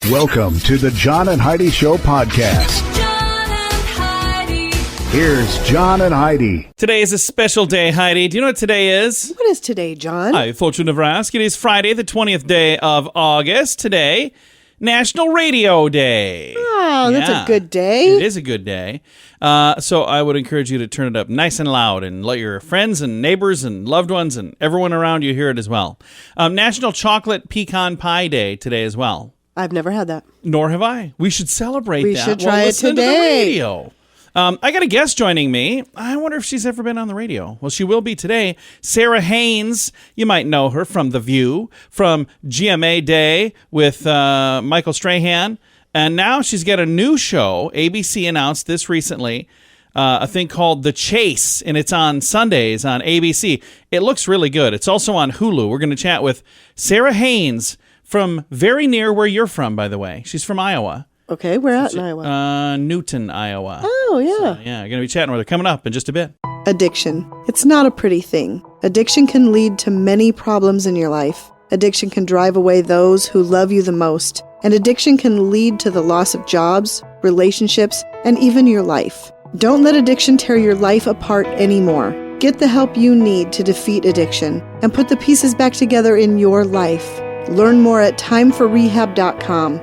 Welcome to the John and Heidi Show podcast. John and Heidi. Here's John and Heidi. Today is a special day, Heidi. Do you know what today is? What is today, John? I thought you'd never ask. It is Friday, the 20th day of August. Today, National Radio Day. Oh, that's a good day. It is a good day. So I would encourage you to turn it up nice and loud and let your friends and neighbors and loved ones and everyone around you hear it as well. National Chocolate Pecan Pie Day today as well. I've never had that. Nor have I. We should celebrate that. We should try while it listening today. To the radio. I got a guest joining me. I wonder if she's ever been on the radio. Well, she will be today. Sara Haines. You might know her from The View, from GMA Day with Michael Strahan. And now she's got a new show. ABC announced this recently, a thing called The Chase, and it's on Sundays on ABC. It looks really good. It's also on Hulu. We're going to chat with Sara Haines from very near where you're from, by the way. She's from Iowa. Okay, where at in Iowa? Newton, Iowa. Oh, yeah. So, yeah, going to be chatting with her coming up in just a bit. Addiction. It's not a pretty thing. Addiction can lead to many problems in your life. Addiction can drive away those who love you the most. And addiction can lead to the loss of jobs, relationships, and even your life. Don't let addiction tear your life apart anymore. Get the help you need to defeat addiction and put the pieces back together in your life. Learn more at timeforrehab.com.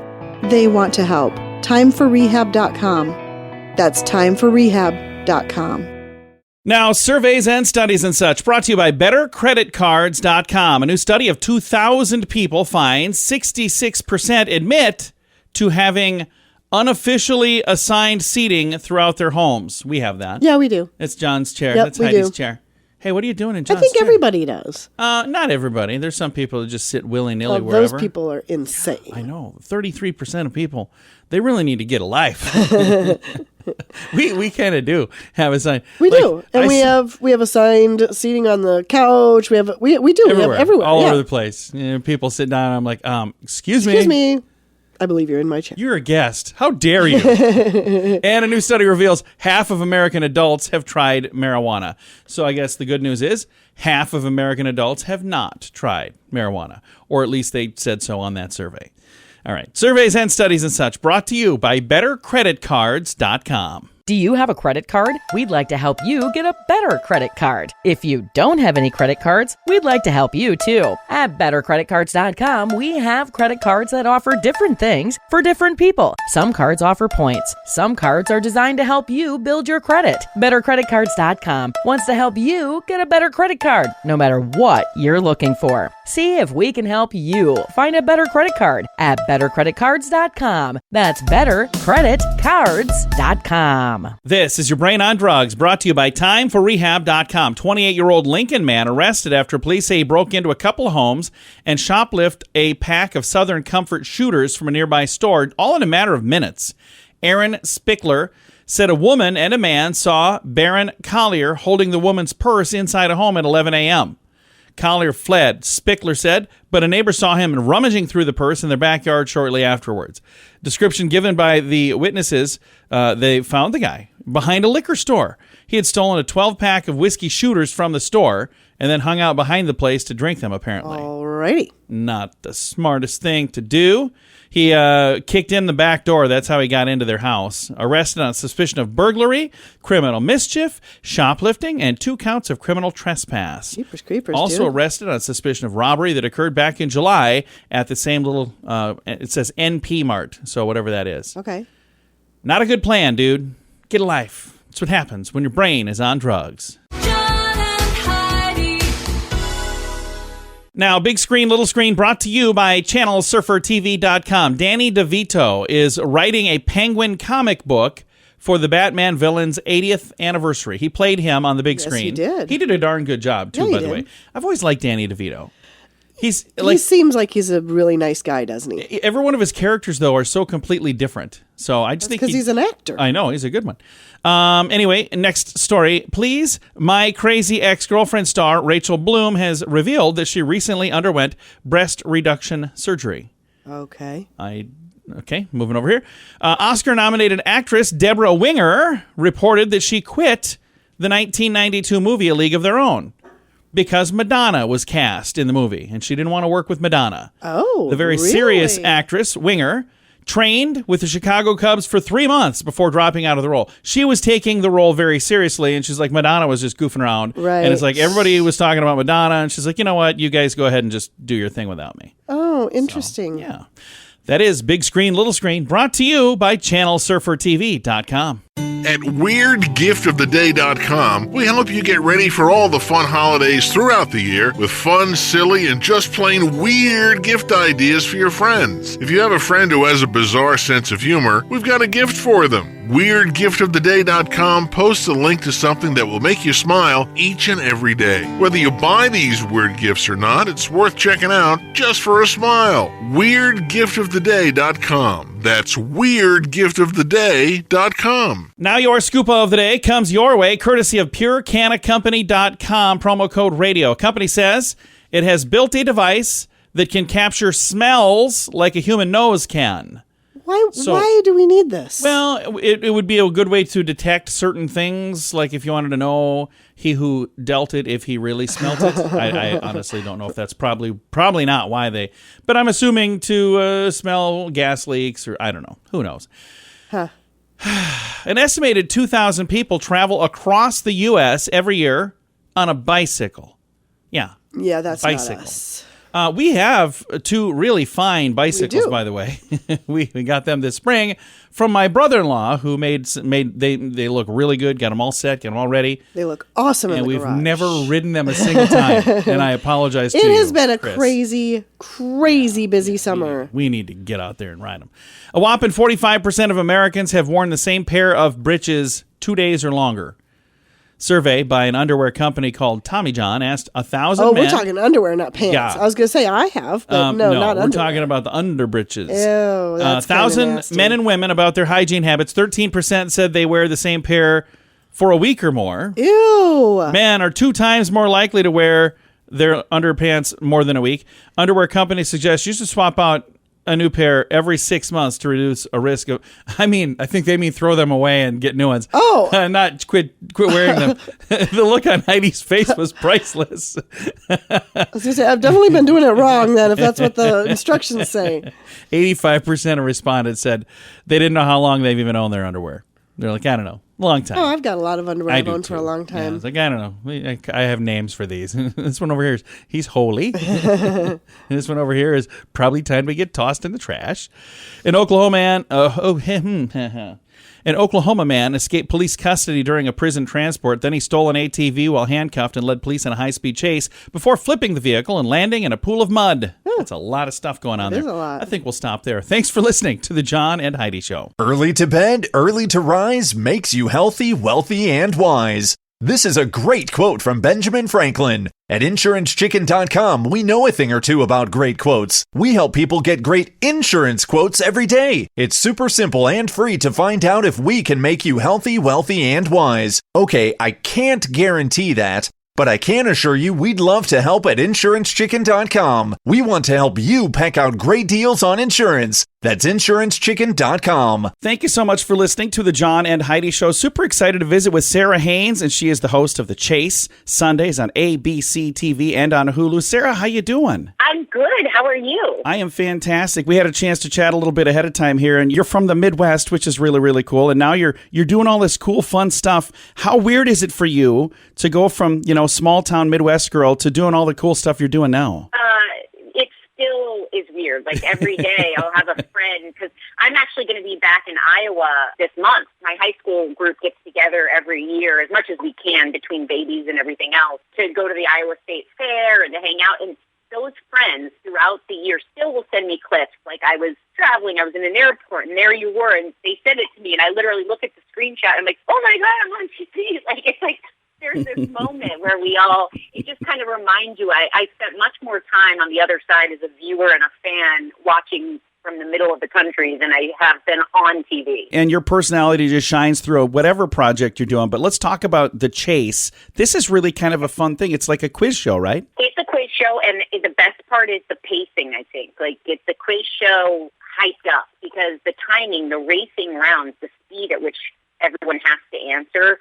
They want to help. Timeforrehab.com. That's timeforrehab.com. Now, surveys and studies and such brought to you by BetterCreditCards.com. A new study of 2,000 people finds 66% admit to having unofficially assigned seating throughout their homes. We have that. Yeah, we do. It's John's chair. Yep, That's we Heidi's do. chair. Hey, what are you doing in John's I think chair? everybody does. Not everybody. There's some people that just sit willy-nilly Oh, wherever. those people are insane. I know. 33% of people, they really need to get a life. we kind of do have assigned. We do, and we have assigned seating on the couch. We do. Everywhere, We have everywhere, all yeah. over the place. You know, people sit down. And I'm like, excuse Excuse me. I believe you're in my chair. You're a guest. How dare you? And a new study reveals half of American adults have tried marijuana. So I guess the good news is half of American adults have not tried marijuana, or at least they said so on that survey. All right. Surveys and studies and such brought to you by BetterCreditCards.com. Do you have a credit card? We'd like to help you get a better credit card. If you don't have any credit cards, we'd like to help you too. At BetterCreditCards.com, we have credit cards that offer different things for different people. Some cards offer points. Some cards are designed to help you build your credit. BetterCreditCards.com wants to help you get a better credit card, no matter what you're looking for. See if we can help you find a better credit card at BetterCreditCards.com. That's BetterCreditCards.com. This is your Brain on Drugs, brought to you by TimeForRehab.com. 28-year-old Lincoln man arrested after police say he broke into a couple of homes and shoplifted a pack of Southern Comfort shooters from a nearby store, all in a matter of minutes. Aaron Spickler said a woman and a man saw Baron Collier holding the woman's purse inside a home at 11 a.m. Collier fled, Spickler said, but a neighbor saw him rummaging through the purse in their backyard shortly afterwards. Description given by the witnesses, they found the guy behind a liquor store. He had stolen a 12-pack of whiskey shooters from the store and then hung out behind the place to drink them, apparently. Alrighty. Not the smartest thing to do. He kicked in the back door. That's how he got into their house. Arrested on suspicion of burglary, criminal mischief, shoplifting, and 2 counts of criminal trespass. Jeepers creepers, Also dude. arrested on suspicion of robbery that occurred back in July at the same little, it says NP Mart, so whatever that is. Okay. Not a good plan, dude. Get a life. That's what happens when your brain is on drugs. John and Heidi. Now, big screen, little screen, brought to you by ChannelSurferTV.com. Danny DeVito is writing a Penguin comic book for the Batman villain's 80th anniversary. He played him on the big screen. He did. He did a darn good job, too, Yeah, he by the did. way. I've always liked Danny DeVito. He seems like he's a really nice guy, doesn't he? Every one of his characters, though, are so completely different. So I just think Because he's an actor. I know, he's a good one. Anyway, next story, please. My Crazy Ex-Girlfriend star Rachel Bloom has revealed that she recently underwent breast reduction surgery. Okay. Okay, moving over here. Oscar-nominated actress Deborah Winger reported that she quit the 1992 movie A League of Their Own because Madonna was cast in the movie, and she didn't want to work with Madonna. Oh, The very really? serious actress, Winger, trained with the Chicago Cubs for 3 months before dropping out of the role. She was taking the role very seriously, and she's like, Madonna was just goofing around. Right. And it's like everybody was talking about Madonna, and she's like, you know what? You guys go ahead and just do your thing without me. Oh, interesting. Yeah. That is Big Screen, Little Screen, brought to you by ChannelSurferTV.com. At WeirdGiftOfTheDay.com, we help you get ready for all the fun holidays throughout the year with fun, silly, and just plain weird gift ideas for your friends. If you have a friend who has a bizarre sense of humor, we've got a gift for them. WeirdGiftOfTheDay.com posts a link to something that will make you smile each and every day. Whether you buy these weird gifts or not, it's worth checking out just for a smile. WeirdGiftOfTheDay.com. That's WeirdGiftOfTheDay.com. Now your scoop of the day comes your way courtesy of PureCanaCompany.com, promo code radio. A company says it has built a device that can capture smells like a human nose can. Why do we need this? Well, it would be a good way to detect certain things, like if you wanted to know he who dealt it, if he really smelt it. I honestly don't know if that's probably not why they, but I'm assuming to smell gas leaks or I don't know. Who knows? Huh. An estimated 2,000 people travel across the U.S. every year on a bicycle. Yeah. Yeah, that's bicycle. not us. We have two really fine bicycles, do. by the way. we got them this spring from my brother-in-law, who made they look really good. Got them all set, got them all ready. They look awesome in And the we've garage. never ridden them a single time. And I apologize to you, It has been a Chris. crazy busy summer. We need to get out there and ride them. A whopping 45% of Americans have worn the same pair of breeches 2 days or longer. Survey by an underwear company called Tommy John asked 1,000 Oh, men. we're talking underwear, not pants. Yeah. I was going to say I have, but no, not we're underwear. talking about the underbreeches. Ew, that's 1,000 kinda nasty. men and women about their hygiene habits. 13% said they wear the same pair for a week or more. Ew. Men are 2 times more likely to wear their underpants more than a week. Underwear companies suggest you should swap out a new pair every 6 months to reduce a risk of. I think they mean throw them away and get new ones. Oh. Not quit wearing them. The look on Heidi's face was priceless. I was going to say, I've definitely been doing it wrong then, if that's what the instructions say. 85% of respondents said they didn't know how long they've even owned their underwear. They're like, I don't know. A long time. Oh, I've got a lot of underwear I I've do owned for a too. long Yeah, time. it's like, I don't know. I have names for these. This one over here he's holy. And this one over here is probably time to get tossed in the trash. An Oklahoma man escaped police custody during a prison transport. Then he stole an ATV while handcuffed and led police in a high-speed chase before flipping the vehicle and landing in a pool of mud. That's a lot of stuff going on It there. is a lot. I think we'll stop there. Thanks for listening to the John and Heidi Show. Early to bed, early to rise makes you healthy, wealthy, and wise. This is a great quote from Benjamin Franklin. At InsuranceChicken.com, we know a thing or two about great quotes. We help people get great insurance quotes every day. It's super simple and free to find out if we can make you healthy, wealthy, and wise. Okay, I can't guarantee that, but I can assure you we'd love to help at InsuranceChicken.com. We want to help you peck out great deals on insurance. That's InsuranceChicken.com. Thank you so much for listening to the John and Heidi Show. Super excited to visit with Sara Haines, and she is the host of The Chase, Sundays on ABC TV and on Hulu. Sara, how you doing? I'm good. How are you? I am fantastic. We had a chance to chat a little bit ahead of time here, and you're from the Midwest, which is really, really cool. And now you're doing all this cool, fun stuff. How weird is it for you to go from, small town Midwest girl to doing all the cool stuff you're doing now? It still is weird. Like every day I'll have a friend, because I'm actually going to be back in Iowa this month. My high school group gets together every year as much as we can between babies and everything else to go to the Iowa State Fair and to hang out. And those friends throughout the year still will send me clips. Like I was traveling, I was in an airport, and there you were, and they sent it to me, and I literally look at the screenshot, and I'm like, oh my God, I'm on TV. It's like there's this moment where it just kind of reminds you, I spent much more time on the other side as a viewer and a fan watching from the middle of the country than I have been on TV. And your personality just shines through whatever project you're doing. But let's talk about The Chase. This is really kind of a fun thing. It's like a quiz show, right? It's a quiz show, and the best part is the pacing, I think. Like, it's a quiz show hyped up because the timing, the racing rounds, the speed at which everyone has to answer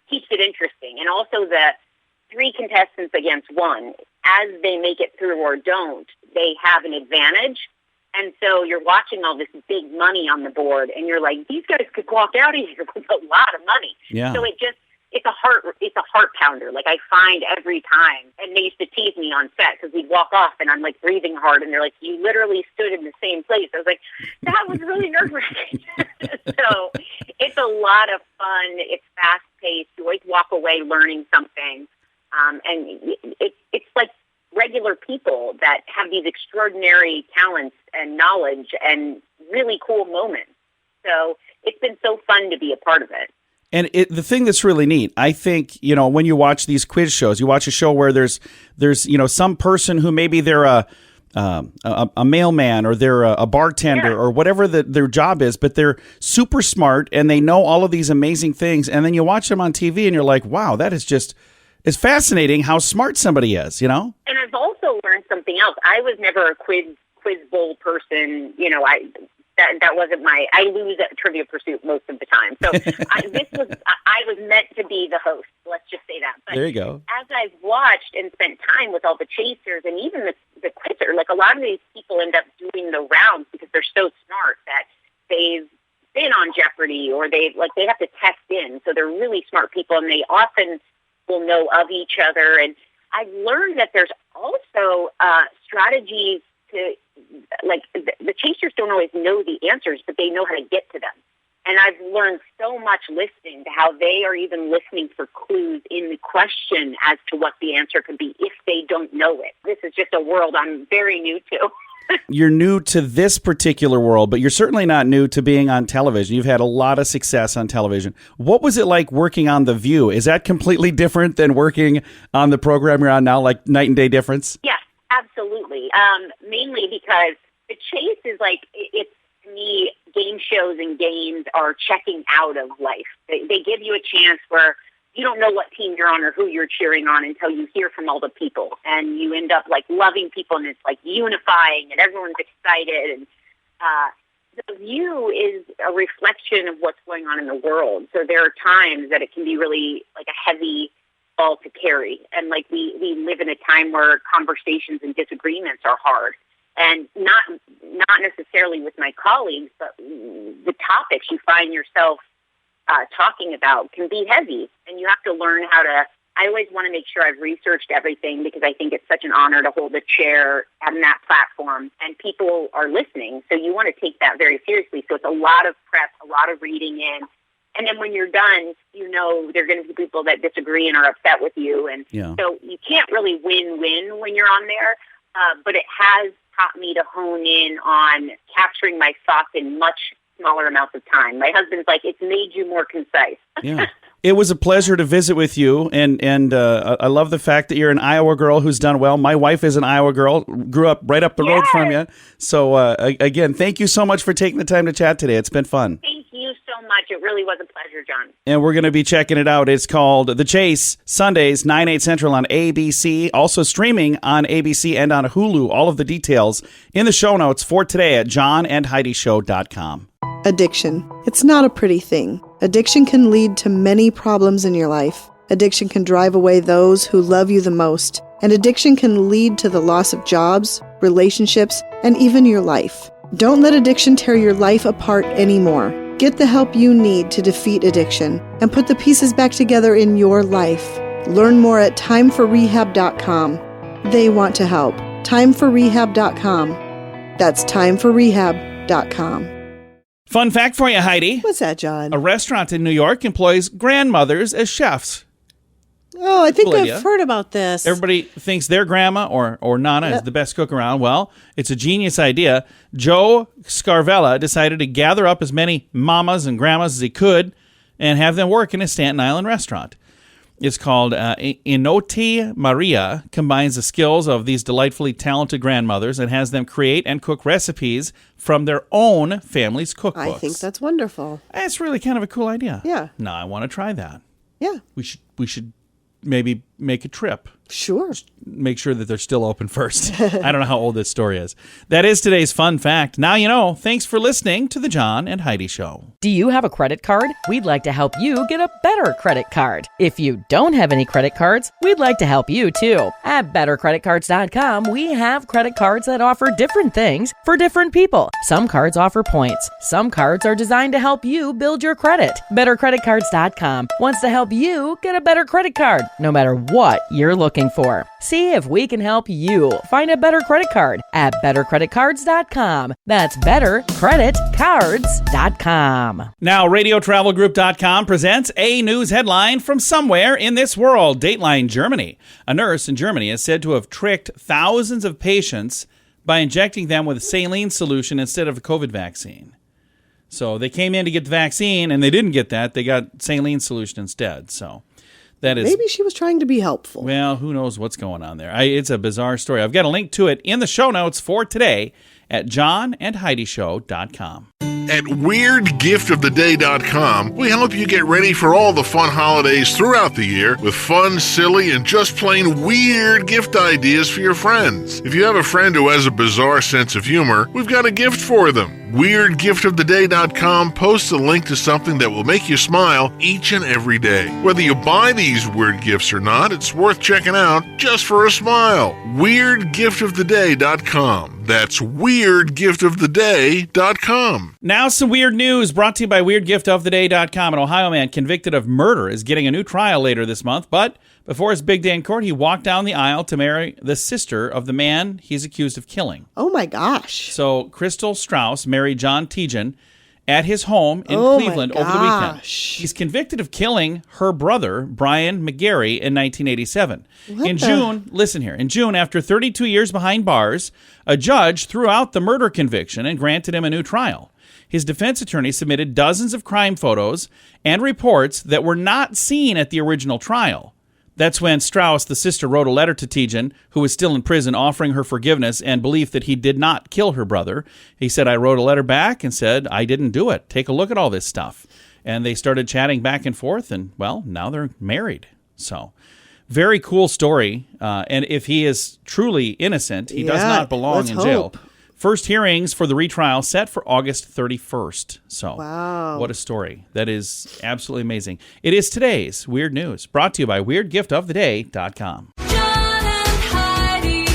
keeps it interesting. And also the 3 contestants against 1, as they make it through or don't, they have an advantage. And so you're watching all this big money on the board, and you're like, these guys could walk out of here with a lot of money. Yeah. So it's a heart pounder. Like I find every time, and they used to tease me on set because we'd walk off and I'm like breathing hard, and they're like, you literally stood in the same place. I was like, that was really nerve-wracking. So it's a lot of fun. It's fast-paced. You always walk away learning something. And it's like regular people that have these extraordinary talents and knowledge and really cool moments. So it's been so fun to be a part of it. And the thing that's really neat, I think, when you watch these quiz shows, you watch a show where there's some person who maybe they're a mailman or they're a bartender or whatever their job is, but they're super smart and they know all of these amazing things. And then you watch them on TV and you're like, wow, that is just, it's fascinating how smart somebody is, And I've also learned something else. I was never a quiz bowl person. That wasn't I lose at Trivia Pursuit most of the time. So I was meant to be the host. Let's just say that. But there you go. As I've watched and spent time with all the chasers and even the quizzer, like a lot of these people end up doing the rounds because they're so smart that they've been on Jeopardy or they have to test in. So they're really smart people and they often will know of each other. And I've learned that there's also strategies to, like, the chasers don't always know the answers, but they know how to get to them. And I've learned so much listening to how they are even listening for clues in the question as to what the answer could be if they don't know it. This is just a world I'm very new to. You're new to this particular world, but you're certainly not new to being on television. You've had a lot of success on television. What was it like working on The View? Is that completely different than working on the program you're on now, like night and day difference? Yes, absolutely. Mainly because the chase is it's, to me, game shows and games are checking out of life. They give you a chance where you don't know what team you're on or who you're cheering on until you hear from all the people. And you end up loving people and it's unifying and everyone's excited. And The View is a reflection of what's going on in the world. So there are times that it can be really a heavy ball to carry. And we live in a time where conversations and disagreements are hard. And not necessarily with my colleagues, but the topics you find yourself talking about can be heavy. And you have to learn how to, I always want to make sure I've researched everything because I think it's such an honor to hold a chair on that platform and people are listening. So you want to take that very seriously. So it's a lot of prep, a lot of reading in. And then when you're done, there are going to be people that disagree and are upset with you. And so you can't really win-win when you're on there. But it has taught me to hone in on capturing my thoughts in much smaller amounts of time. My husband's like, it's made you more concise. Yeah. It was a pleasure to visit with you, and I love the fact that you're an Iowa girl who's done well. My wife is an Iowa girl, grew up right up the road from you. So, again, thank you so much for taking the time to chat today. It's been fun. Thank you so much. It really was a pleasure, John. And we're going to be checking it out. It's called The Chase, Sundays, 9, 8 Central on ABC. Also streaming on ABC and on Hulu. All of the details in the show notes for today at johnandheidishow.com. Addiction. It's not a pretty thing. Addiction can lead to many problems in your life. Addiction can drive away those who love you the most. And addiction can lead to the loss of jobs, relationships, and even your life. Don't let addiction tear your life apart anymore. Get the help you need to defeat addiction and put the pieces back together in your life. Learn more at timeforrehab.com. They want to help. Timeforrehab.com. That's timeforrehab.com. Fun fact for you, Heidi. What's that, John? A restaurant in New York employs grandmothers as chefs. Oh, I think Cool I've idea. heard about this. Everybody thinks their grandma or Nana is the best cook around. Well, it's a genius idea. Joe Scarvella decided to gather up as many mamas and grandmas as he could and have them work in a Staten Island restaurant. It's called Inoti Maria, combines the skills of these delightfully talented grandmothers and has them create and cook recipes from their own family's cookbooks. I think that's wonderful. It's really kind of a cool idea. Yeah. Now I want to try that. Yeah. We should maybe make a trip. Sure. Make sure that they're still open first. I don't know how old this story is. That is today's fun fact. Now you know. Thanks for listening to the John and Heidi Show. Do you have a credit card? We'd like to help you get a better credit card. If you don't have any credit cards, we'd like to help you too. At bettercreditcards.com, we have credit cards that offer different things for different people. Some cards offer points. Some cards are designed to help you build your credit. Bettercreditcards.com wants to help you get a better credit card, no matter what you're looking for. See if we can help you find a better credit card at bettercreditcards.com. That's bettercreditcards.com. Now, RadioTravelGroup.com presents a news headline from somewhere in this world. Dateline Germany. A nurse in Germany is said to have tricked thousands of patients by injecting them with a saline solution instead of a COVID vaccine. So they came in to get the vaccine and they didn't get that. They got saline solution instead. So that is... Maybe she was trying to be helpful. Well, who knows what's going on there. It's a bizarre story. I've got a link to it in the show notes for today at johnandheidishow.com. At WeirdGiftOfTheDay.com, we help you get ready for all the fun holidays throughout the year with fun, silly, and just plain weird gift ideas for your friends. If you have a friend who has a bizarre sense of humor, we've got a gift for them. WeirdGiftOfTheDay.com posts a link to something that will make you smile each and every day. Whether you buy these weird gifts or not, it's worth checking out just for a smile. WeirdGiftOfTheDay.com. That's WeirdGiftOfTheDay.com. Now some weird news brought to you by WeirdGiftOfTheDay.com. An Ohio man convicted of murder is getting a new trial later this month, but before his big day in court, he walked down the aisle to marry the sister of the man he's accused of killing. Oh, my gosh. So Crystal Strauss married John Tejan at his home in Cleveland over the weekend. He's convicted of killing her brother, Brian McGarry, in 1987. In June, after 32 years behind bars, a judge threw out the murder conviction and granted him a new trial. His defense attorney submitted dozens of crime photos and reports that were not seen at the original trial. That's when Strauss, the sister, wrote a letter to Tejan, who was still in prison, offering her forgiveness and belief that he did not kill her brother. He said, I wrote a letter back and said, I didn't do it. Take a look at all this stuff. And they started chatting back and forth, and, well, now they're married. So, very cool story. And if he is truly innocent, he does not belong in jail. Hope. First hearings for the retrial set for August 31st. So, wow. What a story. That is absolutely amazing. It is today's Weird News, brought to you by WeirdGiftOfTheDay.com. John and Heidi.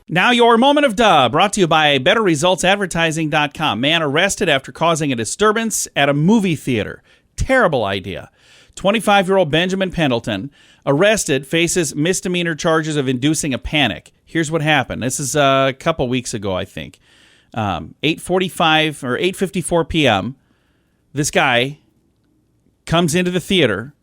Now your moment of duh, brought to you by BetterResultsAdvertising.com. Man arrested after causing a disturbance at a movie theater. Terrible idea. 25-year-old Benjamin Pendleton, arrested, faces misdemeanor charges of inducing a panic. Here's what happened. This is a couple weeks ago, I think. 8:45 or 8:54 p.m., this guy comes into the theater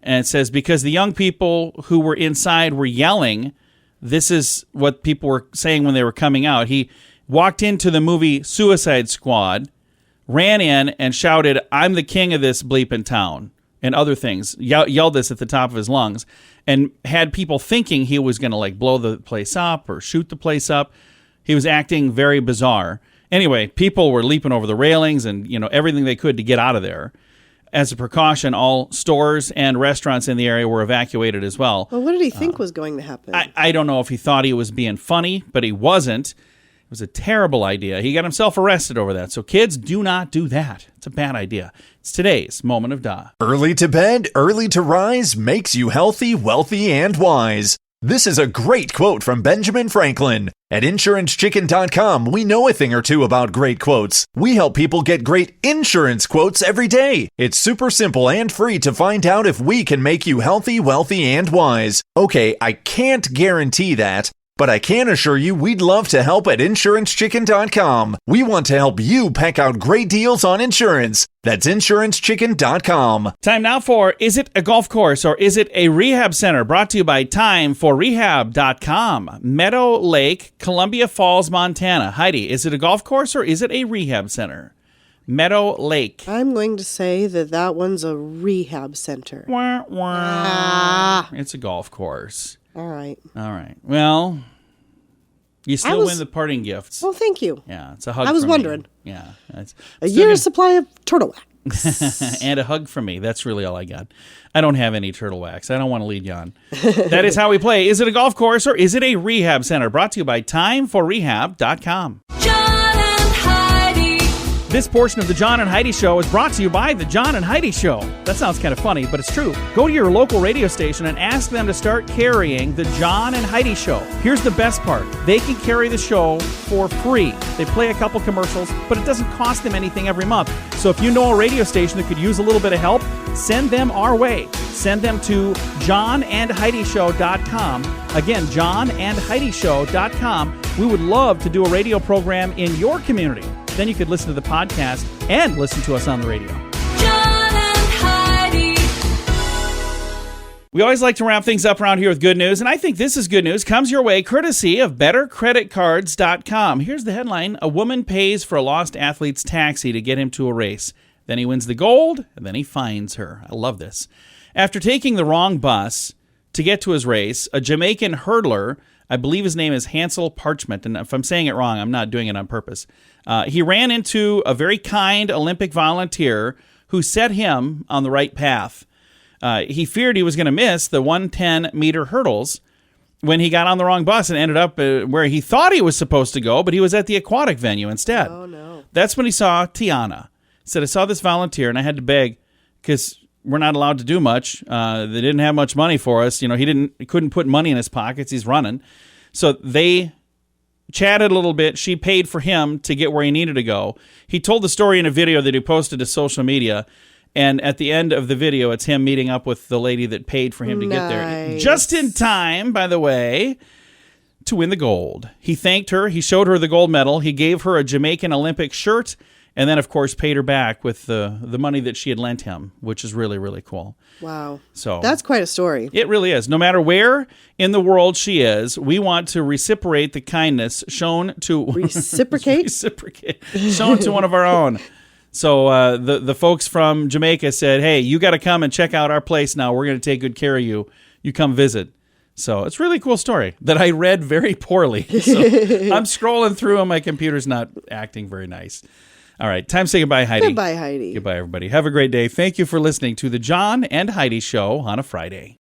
and says, because the young people who were inside were yelling, this is what people were saying when they were coming out. He walked into the movie Suicide Squad, ran in and shouted, I'm the king of this bleeping town, and other things. Yelled this at the top of his lungs, and had people thinking he was going to like blow the place up or shoot the place up. He was acting very bizarre. Anyway, people were leaping over the railings and, everything they could to get out of there. As a precaution, all stores and restaurants in the area were evacuated as well. Well, what did he think was going to happen? I don't know if he thought he was being funny, but he wasn't. It was a terrible idea. He got himself arrested over that. So kids, do not do that. It's a bad idea. It's today's moment of duh. Early to bed, early to rise makes you healthy, wealthy, and wise. This is a great quote from Benjamin Franklin. At InsuranceChicken.com, we know a thing or two about great quotes. We help people get great insurance quotes every day. It's super simple and free to find out if we can make you healthy, wealthy, and wise. Okay, I can't guarantee that, but I can assure you we'd love to help at InsuranceChicken.com. We want to help you peck out great deals on insurance. That's InsuranceChicken.com. Time now for Is It a Golf Course or Is It a Rehab Center? Brought to you by TimeForRehab.com. Meadow Lake, Columbia Falls, Montana. Heidi, is it a golf course or is it a rehab center? Meadow Lake. I'm going to say that one's a rehab center. Wah, wah. It's a golf course. All right. Well, you still win the parting gifts. Well, thank you. Yeah, it's a hug. I was from wondering. me. Yeah, it's a year's supply of turtle wax. wax. And a hug from me. That's really all I got. I don't have any turtle wax. I don't want to lead you on. That is how we play. Is it a golf course or is it a rehab center? Brought to you by timeforrehab.com. John and Heidi. This portion of the John and Heidi Show is brought to you by the John and Heidi Show. That sounds kind of funny, but it's true. Go to your local radio station and ask them to start carrying the John and Heidi Show. Here's the best part. They can carry the show for free. They play a couple commercials, but it doesn't cost them anything every month. So if you know a radio station that could use a little bit of help, send them our way. Send them to johnandheidishow.com. Again, johnandheidishow.com. We would love to do a radio program in your community. Then you could listen to the podcast and listen to us on the radio. John and Heidi. We always like to wrap things up around here with good news, and I think this is good news. Comes your way courtesy of bettercreditcards.com. Here's the headline. A woman pays for a lost athlete's taxi to get him to a race. Then he wins the gold, and then he finds her. I love this. After taking the wrong bus to get to his race, a Jamaican hurdler, I believe his name is Hansel Parchment, and if I'm saying it wrong, I'm not doing it on purpose. He ran into a very kind Olympic volunteer who set him on the right path. He feared he was going to miss the 110-meter hurdles when he got on the wrong bus and ended up where he thought he was supposed to go, but he was at the aquatic venue instead. Oh, no. That's when he saw Tiana. He said, I saw this volunteer, and I had to beg because we're not allowed to do much. They didn't have much money for us. You know, he couldn't put money in his pockets. He's running. So they chatted a little bit. She paid for him to get where he needed to go. He told the story in a video that he posted to social media. And at the end of the video, it's him meeting up with the lady that paid for him to get there. Nice. Just in time, by the way, to win the gold. He thanked her. He showed her the gold medal. He gave her a Jamaican Olympic shirt. And then, of course, paid her back with the money that she had lent him, which is really, really cool. Wow. So That's quite a story. it really is. No matter where in the world she is, we want to reciprocate the kindness shown to Reciprocate? shown to one of our own. So the folks from Jamaica said, "Hey, you got to come and check out our place now. We're going to take good care of you. You come visit." So it's a really cool story that I read very poorly. So I'm scrolling through and my computer's not acting very nice. All right, time to say goodbye, Heidi. Goodbye, Heidi. Goodbye, everybody. Have a great day. Thank you for listening to the John and Heidi Show on a Friday.